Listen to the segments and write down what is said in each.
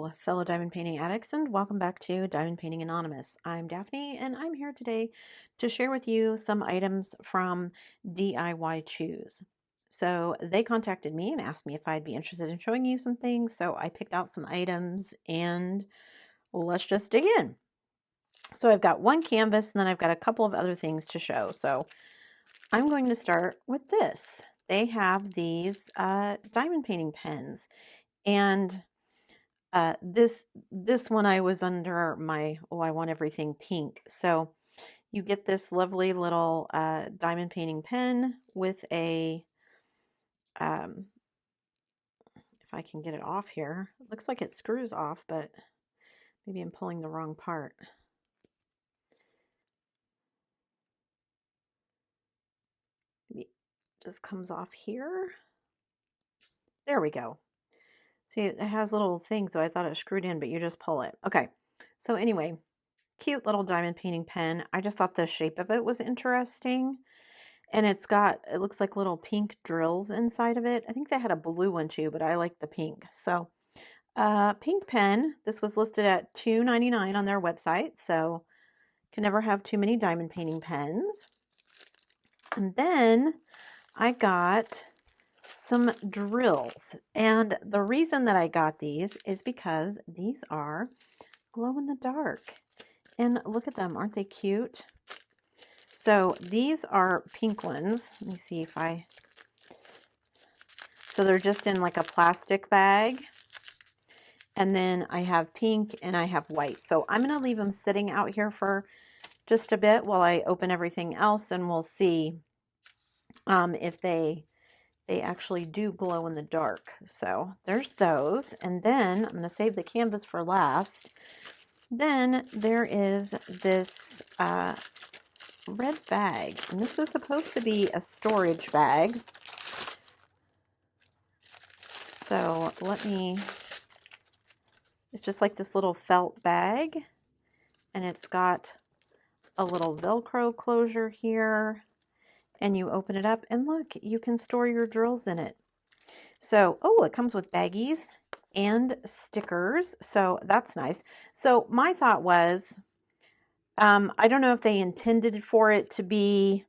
Hello, fellow diamond painting addicts, and welcome back to Diamond Painting Anonymous. I'm Daphne, and I'm here today to share with you some items from DIYChoose. So they contacted me and asked me if I'd be interested in showing you some things, so I picked out some items, and let's just dig in. So I've got one canvas, and then I've got a couple of other things to show. So I'm going to start with this. They have these diamond painting pens, and this one I was under my, I want everything pink. So you get this lovely little diamond painting pen with a, if I can get it off here, it looks like it screws off, but maybe I'm pulling the wrong part. Maybe it just comes off here. There we go. See, it has little things, so I thought it screwed in, but you just pull it. Okay, so anyway, cute little diamond painting pen. I just thought the shape of it was interesting. And it looks like little pink drills inside of it. I think they had a blue one too, but I like the pink. So, pink pen. This was listed at $2.99 on their website. So, can never have too many diamond painting pens. And then I got some drills. And the reason that I got these is because these are glow in the dark. And look at them. Aren't they cute? So these are pink ones. Let me see if so they're just in like a plastic bag. And then I have pink and I have white. So I'm going to leave them sitting out here for just a bit while I open everything else, and we'll see if they actually do glow in the dark. So there's those. And then I'm going to save the canvas for last. Then there is this red bag, and this is supposed to be a storage bag. So it's just like this little felt bag, and it's got a little Velcro closure here, and you open it up, and look, you can store your drills in it. So, oh, it comes with baggies and stickers, so that's nice. So my thought was, I don't know if they intended for it to be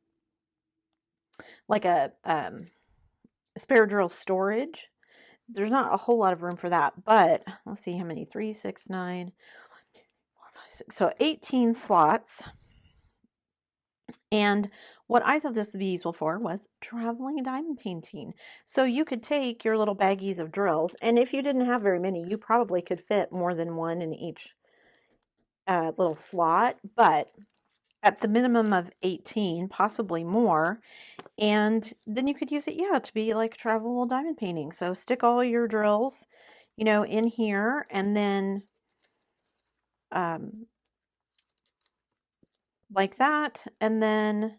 like a spare drill storage. There's not a whole lot of room for that, but let's see how many, 3, 6, 9, 4, 5, 6, so 18 slots. And what I thought this would be useful for was traveling diamond painting. So you could take your little baggies of drills, and if you didn't have very many, you probably could fit more than one in each little slot, but at the minimum of 18, possibly more. And then you could use it, yeah, to be like travelable diamond painting. So stick all your drills, in here, and then like that, and then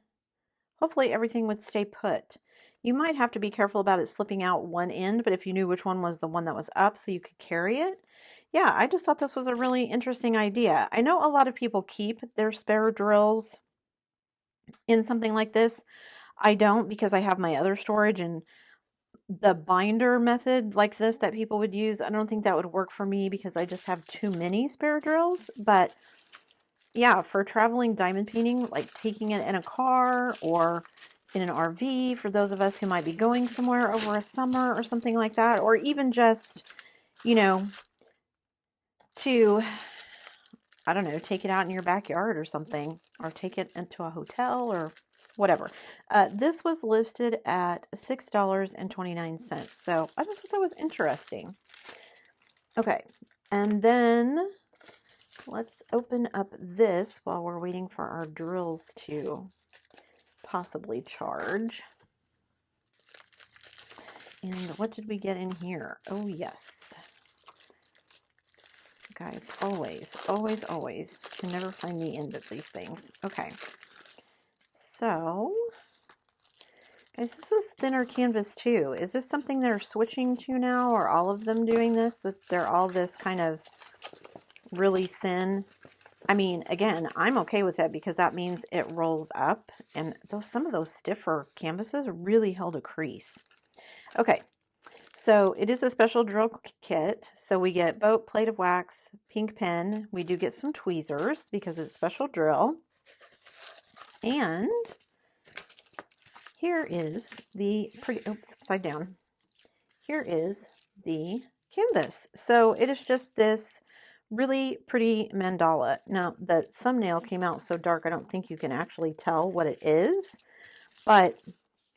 hopefully everything would stay put. You might have to be careful about it slipping out one end, but if you knew which one was the one that was up so you could carry it. Yeah, I just thought this was a really interesting idea. I know a lot of people keep their spare drills in something like this. I don't, because I have my other storage, and the binder method like this that people would use, I don't think that would work for me because I just have too many spare drills. But yeah, for traveling diamond painting, like taking it in a car or in an RV, for those of us who might be going somewhere over a summer or something like that, or even just, to, I don't know, take it out in your backyard or something, or take it into a hotel or whatever. This was listed at $6.29. So I just thought that was interesting. Okay, and then let's open up this while we're waiting for our drills to possibly charge. And what did we get in here? Oh, yes. Guys, always, always, always can never find the end of these things. Okay. So, guys, this is thinner canvas too. Is this something they're switching to now? Or all of them doing this? That they're all this kind of really thin? I mean, again, I'm okay with it because that means it rolls up, and some of those stiffer canvases really held a crease. Okay, So it is a special drill kit. So we get boat, plate of wax, pink pen. We do get some tweezers because it's special drill. And here is the pretty, oops, upside down. Here is the canvas. So it is just this really pretty mandala. Now the thumbnail came out so dark I don't think you can actually tell what it is, but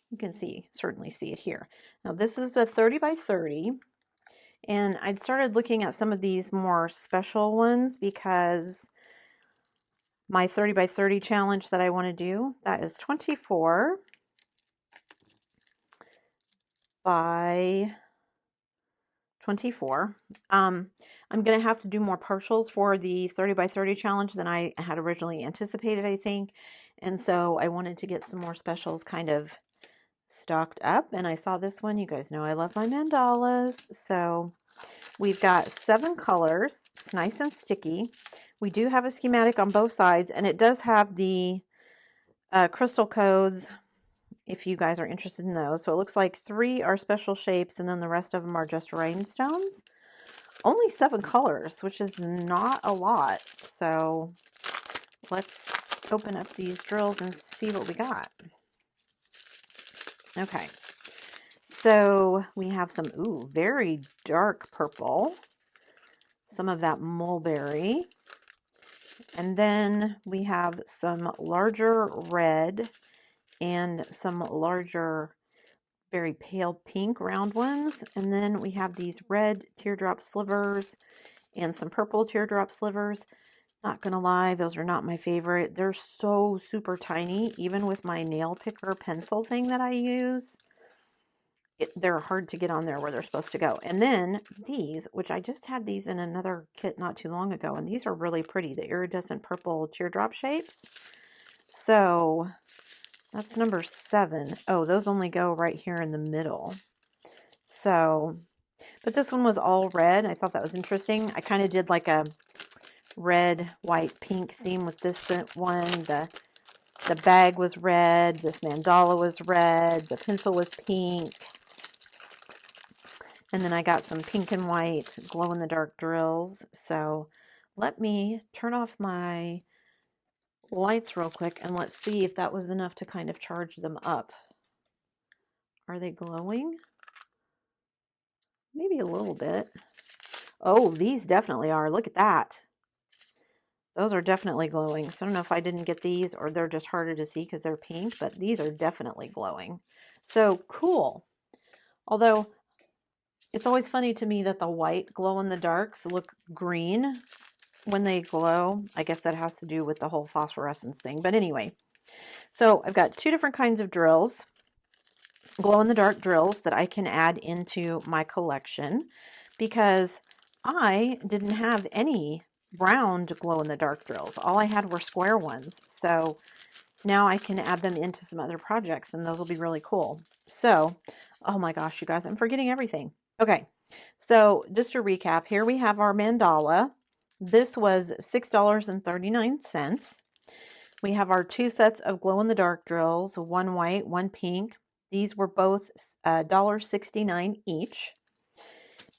you can certainly see it here. Now this is a 30 by 30, and I'd started looking at some of these more special ones because my 30 by 30 challenge that I want to do, that is 24 by 24. I'm going to have to do more partials for the 30 by 30 challenge than I had originally anticipated, I think. And so I wanted to get some more specials kind of stocked up. And I saw this one. You guys know I love my mandalas. So we've got 7 colors. It's nice and sticky. We do have a schematic on both sides, and it does have the crystal codes if you guys are interested in those. So it looks like 3 are special shapes, and then the rest of them are just rhinestones. Only 7 colors, which is not a lot. So let's open up these drills and see what we got. Okay, so we have some, very dark purple, some of that mulberry, and then we have some larger red and some larger, very pale pink round ones. And then we have these red teardrop slivers and some purple teardrop slivers. Not gonna lie, those are not my favorite. They're so super tiny, even with my nail picker pencil thing that I use. They're hard to get on there where they're supposed to go. And then these, which I just had these in another kit not too long ago, and these are really pretty, the iridescent purple teardrop shapes. So that's number 7. Oh, those only go right here in the middle. So, but this one was all red. I thought that was interesting. I kind of did like a red, white, pink theme with this one. The bag was red. This mandala was red. The pencil was pink. And then I got some pink and white glow-in-the-dark drills. So let me turn off my lights real quick and let's see if that was enough to kind of charge them up. Are they glowing? Maybe a little bit. Oh, these definitely are. Look at that. Those are definitely glowing. So I don't know if I didn't get these or they're just harder to see because they're pink, but these are definitely glowing. So cool. Although it's always funny to me that the white glow-in-the-darks look green when they glow. I guess that has to do with the whole phosphorescence thing. But anyway, so I've got 2 different kinds of drills, glow-in-the-dark drills that I can add into my collection because I didn't have any round glow-in-the-dark drills. All I had were square ones. So now I can add them into some other projects, and those will be really cool. So, oh my gosh, you guys, I'm forgetting everything. Okay, so just to recap, here we have our mandala. This was $6.39. We have our 2 sets of glow-in-the-dark drills, 1 white, 1 pink. These were both $1.69 each.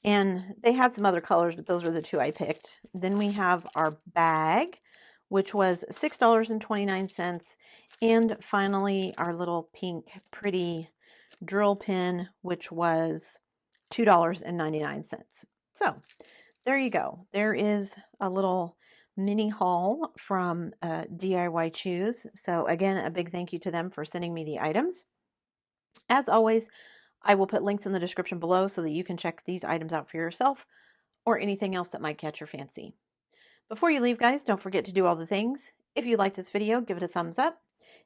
And they had some other colors, but those were the 2 I picked. Then we have our bag, which was $6.29. And finally, our little pink pretty drill pin, which was $2.99. So there you go. There is a little mini haul from DIYChoose. So again, a big thank you to them for sending me the items. As always, I will put links in the description below so that you can check these items out for yourself or anything else that might catch your fancy. Before you leave, guys, don't forget to do all the things. If you like this video, give it a thumbs up.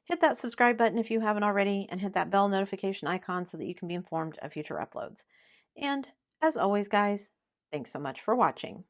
Hit that subscribe button if you haven't already, and hit that bell notification icon so that you can be informed of future uploads. And as always, guys, thanks so much for watching.